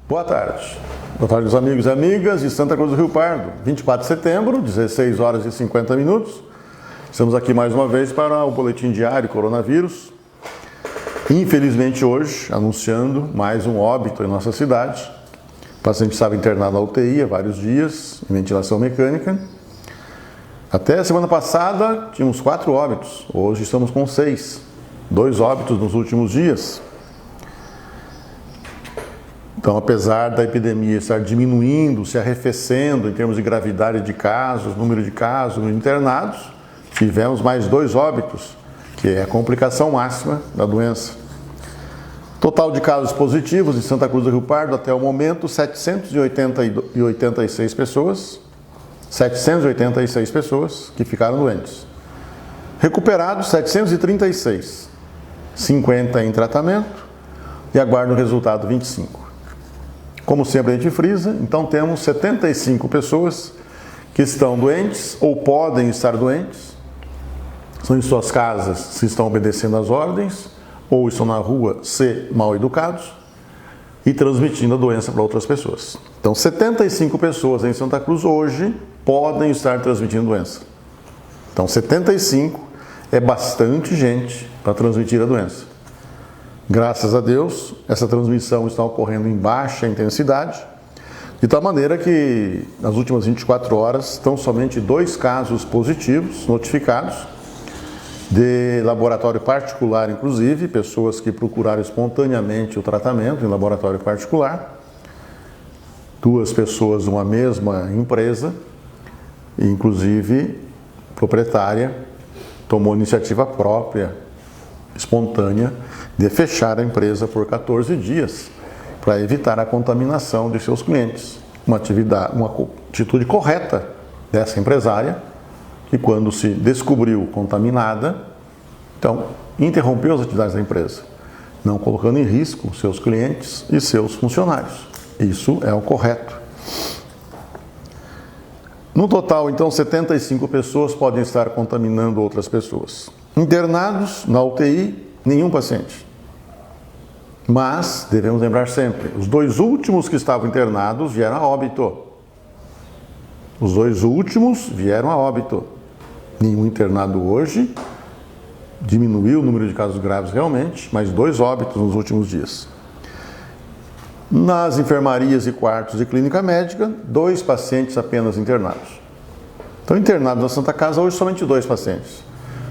Boa tarde. Boa tarde, meus amigos e amigas de Santa Cruz do Rio Pardo. 24 de setembro, 16 horas e 50 minutos. Estamos aqui mais uma vez para o Boletim Diário Coronavírus. Infelizmente hoje, anunciando mais um óbito em nossa cidade. O paciente estava internado na UTI há vários dias, em ventilação mecânica. Até a semana passada tínhamos 4 óbitos, hoje estamos com 6. 2 óbitos nos últimos dias. Então, apesar da epidemia estar diminuindo, se arrefecendo em termos de gravidade de casos, número de casos, número de internados, tivemos mais 2 óbitos, que é a complicação máxima da doença. Total de casos positivos em Santa Cruz do Rio Pardo até o momento, 786 pessoas. 786 pessoas que ficaram doentes. Recuperados, 736. 50 em tratamento e aguardam o resultado 25. Como sempre a gente frisa, então temos 75 pessoas que estão doentes ou podem estar doentes. São em suas casas se estão obedecendo às ordens ou estão na rua se mal educados e transmitindo a doença para outras pessoas. Então 75 pessoas em Santa Cruz hoje podem estar transmitindo doença. Então 75 é bastante gente para transmitir a doença. Graças a Deus, essa transmissão está ocorrendo em baixa intensidade, de tal maneira que nas últimas 24 horas estão somente 2 casos positivos notificados, de laboratório particular inclusive, pessoas que procuraram espontaneamente o tratamento em laboratório particular, 2 pessoas de uma mesma empresa, inclusive proprietária tomou iniciativa própria, espontânea, de fechar a empresa por 14 dias para evitar a contaminação de seus clientes. Uma atitude correta dessa empresária, que quando se descobriu contaminada, então interrompeu as atividades da empresa, não colocando em risco seus clientes e seus funcionários. Isso é o correto. No total, então, 75 pessoas podem estar contaminando outras pessoas. Internados na UTI, nenhum paciente. Mas, devemos lembrar sempre, os 2 últimos que estavam internados vieram a óbito. Os 2 últimos vieram a óbito. Nenhum internado hoje, diminuiu o número de casos graves realmente, mas 2 óbitos nos últimos dias. Nas enfermarias e quartos de clínica médica, 2 pacientes apenas internados. Então, internados na Santa Casa, hoje somente 2 pacientes.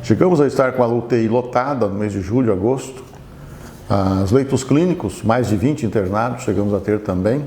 Chegamos a estar com a UTI lotada no mês de julho, agosto. Os leitos clínicos, mais de 20 internados, chegamos a ter também.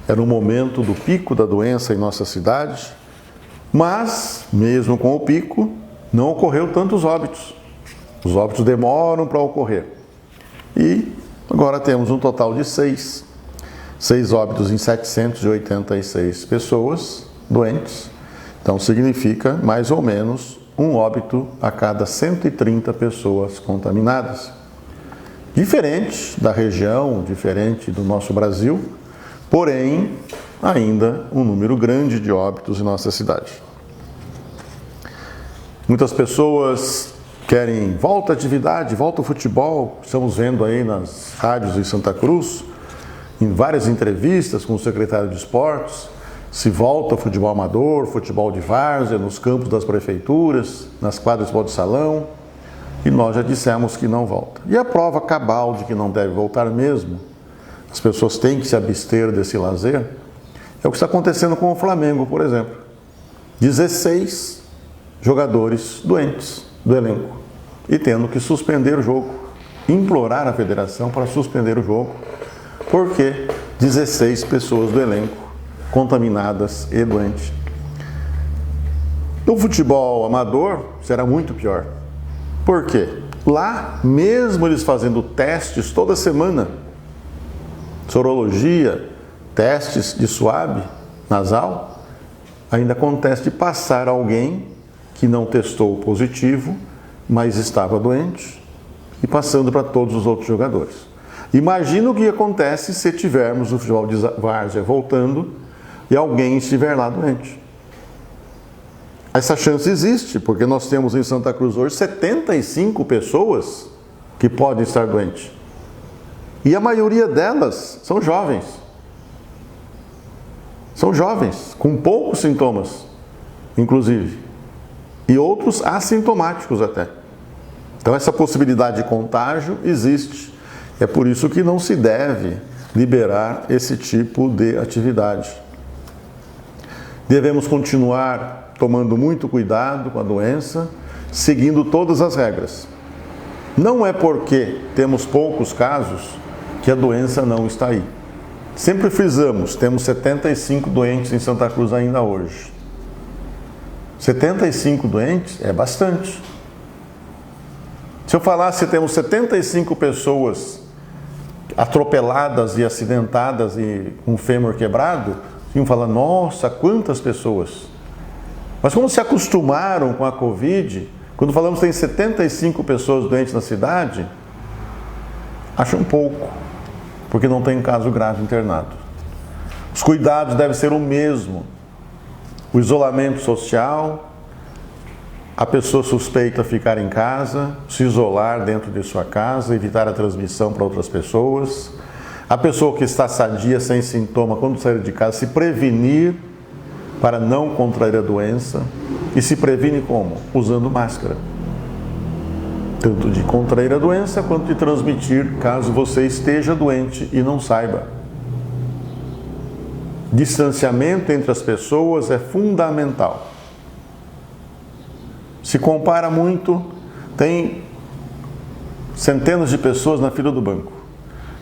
Era um momento do pico da doença em nossa cidade. Mas, mesmo com o pico, não ocorreu tantos óbitos. Os óbitos demoram para ocorrer. E agora temos um total de 6 óbitos em 786 pessoas doentes. Então, significa mais ou menos um óbito a cada 130 pessoas contaminadas. Diferente da região, diferente do nosso Brasil, porém, ainda um número grande de óbitos em nossa cidade. Muitas pessoas querem volta à atividade, volta ao futebol. Estamos vendo aí nas rádios de Santa Cruz, em várias entrevistas com o secretário de Esportes, se volta ao futebol amador, futebol de várzea, nos campos das prefeituras, nas quadras de futebol de salão, e nós já dissemos que não volta. E a prova cabal de que não deve voltar mesmo, as pessoas têm que se abster desse lazer, é o que está acontecendo com o Flamengo, por exemplo. 16 jogadores doentes do elenco e tendo que suspender o jogo, implorar a federação para suspender o jogo, porque 16 pessoas do elenco contaminadas e doentes. No futebol amador será muito pior. Por quê? Lá, mesmo eles fazendo testes toda semana, sorologia, testes de suave nasal, ainda acontece de passar alguém que não testou positivo, mas estava doente, e passando para todos os outros jogadores. Imagina o que acontece se tivermos o futebol de várzea voltando e alguém estiver lá doente. Essa chance existe, porque nós temos em Santa Cruz hoje 75 pessoas que podem estar doentes. E a maioria delas são jovens, São jovens, com poucos sintomas, inclusive, e outros assintomáticos até. Então essa possibilidade de contágio existe. É por isso que não se deve liberar esse tipo de atividade. Devemos continuar tomando muito cuidado com a doença, seguindo todas as regras. Não é porque temos poucos casos que a doença não está aí. Sempre frisamos, temos 75 doentes em Santa Cruz ainda hoje. 75 doentes é bastante. Se eu falasse que temos 75 pessoas atropeladas e acidentadas e com o fêmur quebrado, iam falar, nossa, quantas pessoas. Mas como se acostumaram com a Covid, quando falamos que tem 75 pessoas doentes na cidade, acham pouco, porque não tem caso grave internado. Os cuidados devem ser o mesmo. O isolamento social, a pessoa suspeita ficar em casa, se isolar dentro de sua casa, evitar a transmissão para outras pessoas. A pessoa que está sadia, sem sintoma, quando sair de casa, se prevenir para não contrair a doença. E se previne como? Usando máscara. Tanto de contrair a doença, quanto de transmitir, caso você esteja doente e não saiba. Distanciamento entre as pessoas é fundamental. Se compara muito, tem centenas de pessoas na fila do banco.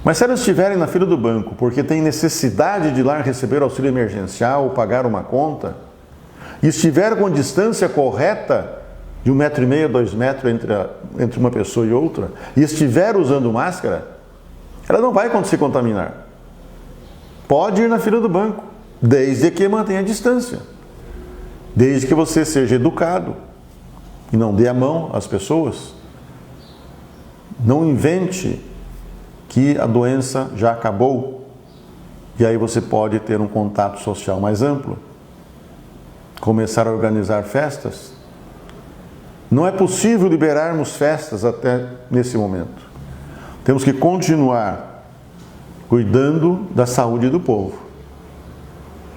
Mas se elas estiverem na fila do banco porque tem necessidade de ir lá receber auxílio emergencial ou pagar uma conta, e estiver com a distância correta de 1,5 m, 2 metros entre uma pessoa e outra, e estiver usando máscara, ela não vai se contaminar. Pode ir na fila do banco, desde que mantenha a distância. Desde que você seja educado e não dê a mão às pessoas. Não invente que a doença já acabou e aí você pode ter um contato social mais amplo. Começar a organizar festas. Não é possível liberarmos festas até nesse momento. Temos que continuar cuidando da saúde do povo.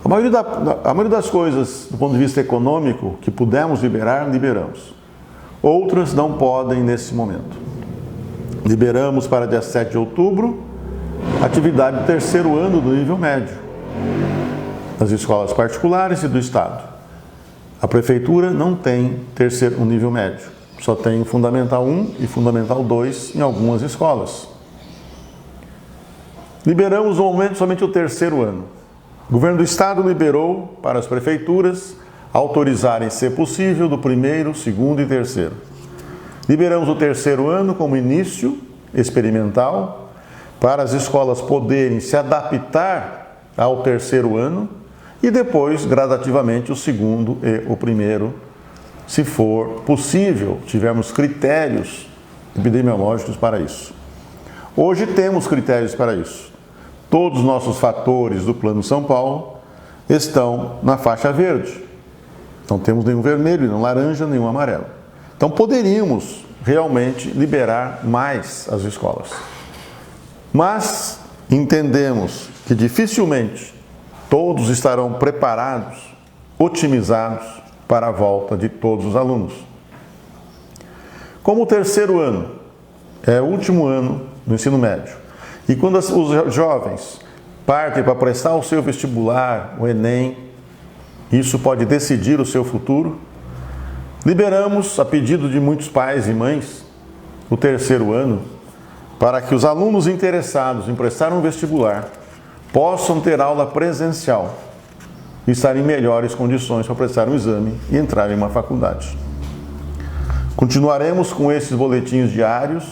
A maioria das coisas, do ponto de vista econômico, que pudemos liberar, liberamos. Outras não podem nesse momento. Liberamos para dia 7 de outubro a atividade do terceiro ano do nível médio, das escolas particulares e do Estado. A Prefeitura não tem um nível médio, só tem Fundamental 1 e Fundamental 2 em algumas escolas. Liberamos no momento somente o terceiro ano. O governo do Estado liberou para as prefeituras autorizarem, se possível, do primeiro, segundo e terceiro. Liberamos o terceiro ano como início experimental para as escolas poderem se adaptar ao terceiro ano e depois, gradativamente, o segundo e o primeiro, se for possível, tivermos critérios epidemiológicos para isso. Hoje temos critérios para isso. Todos os nossos fatores do Plano São Paulo estão na faixa verde. Não temos nenhum vermelho, nenhum laranja, nenhum amarelo. Então poderíamos realmente liberar mais as escolas. Mas entendemos que dificilmente todos estarão preparados, otimizados para a volta de todos os alunos. Como o terceiro ano é o último ano do ensino médio, e quando os jovens partem para prestar o seu vestibular, o Enem, isso pode decidir o seu futuro, liberamos, a pedido de muitos pais e mães, o terceiro ano, para que os alunos interessados em prestar um vestibular possam ter aula presencial e estar em melhores condições para prestar um exame e entrar em uma faculdade. Continuaremos com esses boletins diários,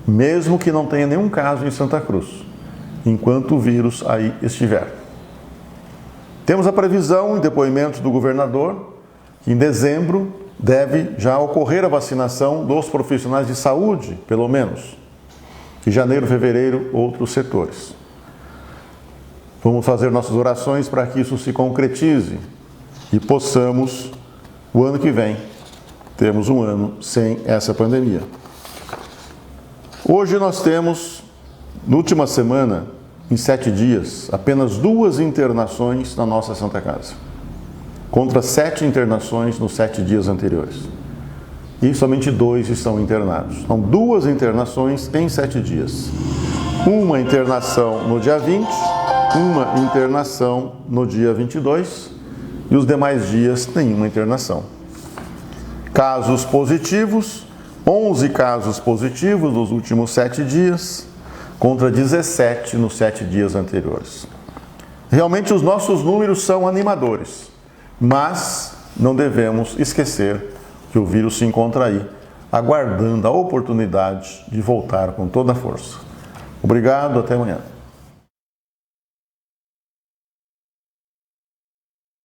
mesmo que não tenha nenhum caso em Santa Cruz, enquanto o vírus aí estiver. Temos a previsão em depoimento do governador que em dezembro deve já ocorrer a vacinação dos profissionais de saúde, pelo menos. Em janeiro, fevereiro, outros setores. Vamos fazer nossas orações para que isso se concretize e possamos, o ano que vem, termos um ano sem essa pandemia. Hoje nós temos, na última semana, em 7 dias, apenas 2 internações na nossa Santa Casa, contra 7 internações nos 7 dias anteriores. E somente 2 estão internados. Então, 2 internações em 7 dias. Uma internação no dia 20, uma internação no dia 22 e os demais dias nenhuma internação. Casos positivos, 11 casos positivos nos últimos 7 dias, contra 17 nos 7 dias anteriores. Realmente os nossos números são animadores, mas não devemos esquecer que o vírus se encontra aí, aguardando a oportunidade de voltar com toda a força. Obrigado, até amanhã.